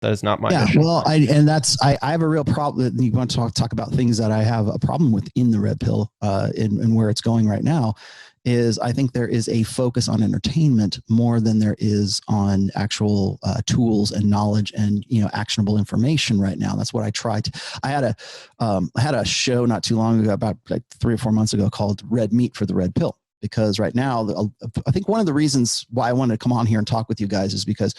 That is not my Yeah, mission. well, I have a real problem. You want to talk about things that I have a problem with in the red pill, and where it's going right now, is I think there is a focus on entertainment more than there is on actual tools and knowledge and actionable information right now. That's what I tried to. I had a show not too long ago, about like 3 or 4 months ago, called Red Meat for the Red Pill. Because right now, I think one of the reasons why I wanted to come on here and talk with you guys is because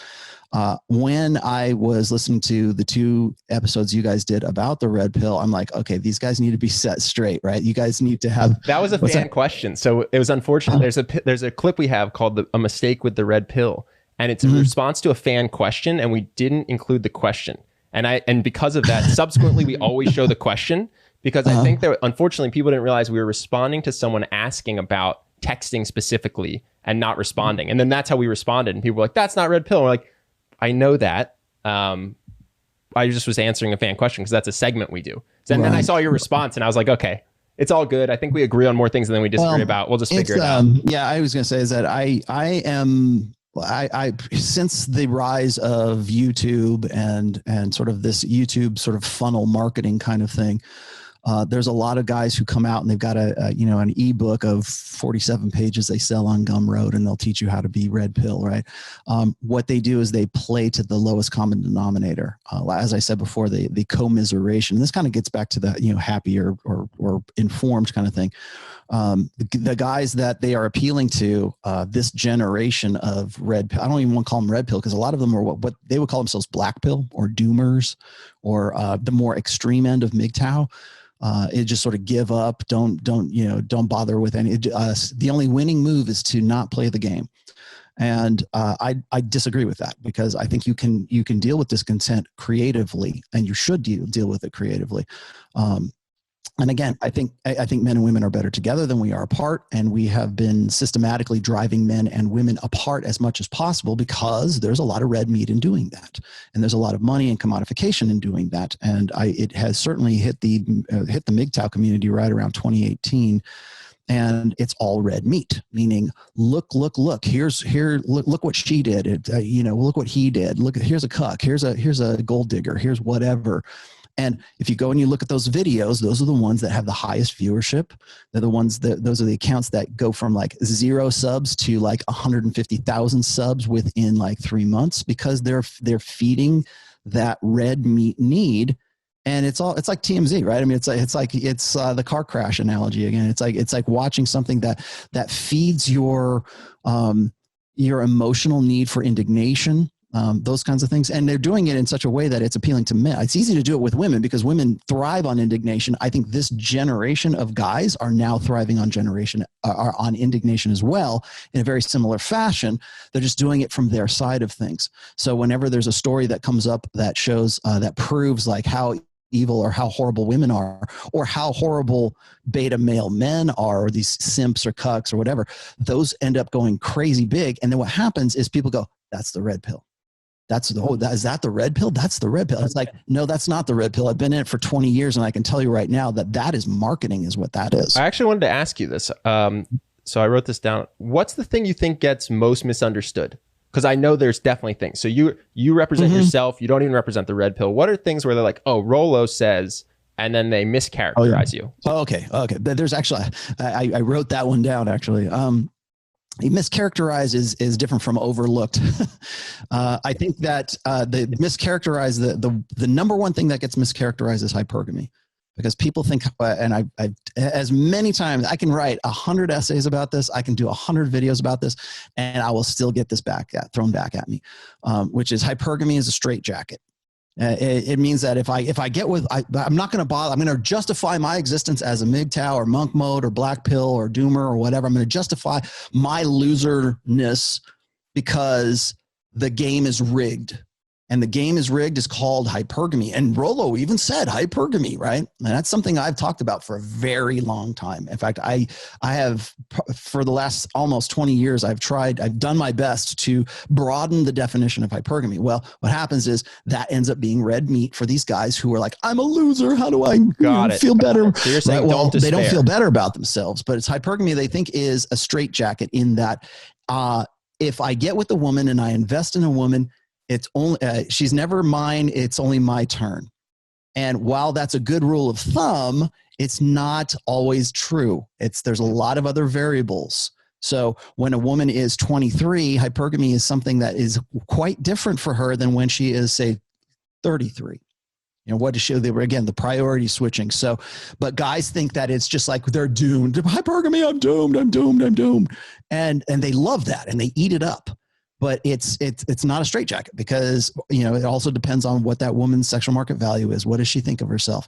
when I was listening to the 2 episodes you guys did about the red pill, I'm like, okay, these guys need to be set straight, right? You guys need to have. That was a fan question. So it was unfortunate. There's a clip we have called A Mistake with the Red Pill. And it's a response to a fan question. And we didn't include the question. And because of that, subsequently, we always show the question. Because I think that, unfortunately, people didn't realize we were responding to someone asking about texting specifically and not responding. And then that's how we responded. And people were like, that's not red pill. And we're like, I know that. I just was answering a fan question because that's a segment we do. So, and then I saw your response and I was like, okay, it's all good. I think we agree on more things than we disagree about. We'll just figure it out. Yeah, I was going to say is that I since the rise of YouTube and sort of this YouTube sort of funnel marketing kind of thing, there's a lot of guys who come out and they've got an ebook of 47 pages they sell on Gumroad, and they'll teach you how to be red pill, right? What they do is they play to the lowest common denominator. As I said before, the commiseration. This kind of gets back to the happy or informed kind of thing. The guys that they are appealing to, this generation of red pill, I don't even want to call them red pill because a lot of them are what they would call themselves black pill or doomers, or the more extreme end of MGTOW. It just sort of give up, don't bother with any. The only winning move is to not play the game. And I disagree with that, because I think you can deal with discontent creatively, and you should deal with it creatively. And again, I think men and women are better together than we are apart, and we have been systematically driving men and women apart as much as possible because there's a lot of red meat in doing that, and there's a lot of money and commodification in doing that. And it has certainly hit the MGTOW community right around 2018. And it's all red meat, meaning look, look what she did. Look what he did. Look, here's a cuck. Here's a gold digger. Here's whatever. And if you go and you look at those videos, those are the ones that have the highest viewership. They're the ones those are the accounts that go from like 0 subs to like 150,000 subs within like 3 months, because they're feeding that red meat need. And it's like TMZ, right? I mean, it's the car crash analogy again. It's like watching something that feeds your emotional need for indignation. Those kinds of things. And they're doing it in such a way that it's appealing to men. It's easy to do it with women because women thrive on indignation. I think this generation of guys are now thriving on indignation as well, in a very similar fashion. They're just doing it from their side of things. So whenever there's a story that comes up that shows, that proves like how evil or how horrible women are, or how horrible beta male men are, or these simps or cucks or whatever, those end up going crazy big. And then what happens is people go, that's the red pill. Is that the red pill? That's the red pill. It's like, no, that's not the red pill. I've been in it for 20 years, and I can tell you right now that is marketing, is what that is. I actually wanted to ask you this. So I wrote this down. What's the thing you think gets most misunderstood? Because I know there's definitely things. So you represent yourself. You don't even represent the red pill. What are things where they're like, oh, Rollo says, and then they mischaracterize you? Oh, okay. There's actually, I wrote that one down actually. Mischaracterized is different from overlooked. I think that the mischaracterized, the number one thing that gets mischaracterized is hypergamy, because people think, and I as many times I can write 100 essays about this, I can do 100 videos about this, and I will still get this thrown back at me, which is hypergamy is a straitjacket. It means that if I get with, I'm not going to bother. I'm going to justify my existence as a MGTOW or monk mode or black pill or doomer or whatever. I'm going to justify my loserness because the game is rigged. And the game is rigged is called hypergamy. And Rollo even said hypergamy, right? And that's something I've talked about for a very long time. In fact, I have, for the last almost 20 years, I've done my best to broaden the definition of hypergamy. Well, what happens is that ends up being red meat for these guys who are like, I'm a loser. How do I feel better? So you're saying they don't feel better about themselves, but it's hypergamy they think is a straitjacket, in that if I get with a woman and I invest in a woman, It's only, she's never mine. It's only my turn. And while that's a good rule of thumb, it's not always true. There's a lot of other variables. So when a woman is 23, hypergamy is something that is quite different for her than when she is, say, 33. What does she, again, the priority switching. So, but guys think that it's just like they're doomed. Hypergamy, I'm doomed, I'm doomed, I'm doomed. And they love that and they eat it up. But it's not a straitjacket because, it also depends on what that woman's sexual market value is. What does she think of herself?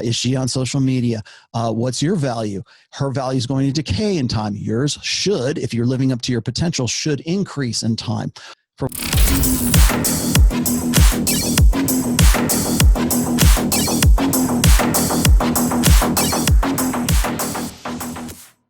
Is she on social media? What's your value? Her value is going to decay in time. Yours should, if you're living up to your potential, should increase in time.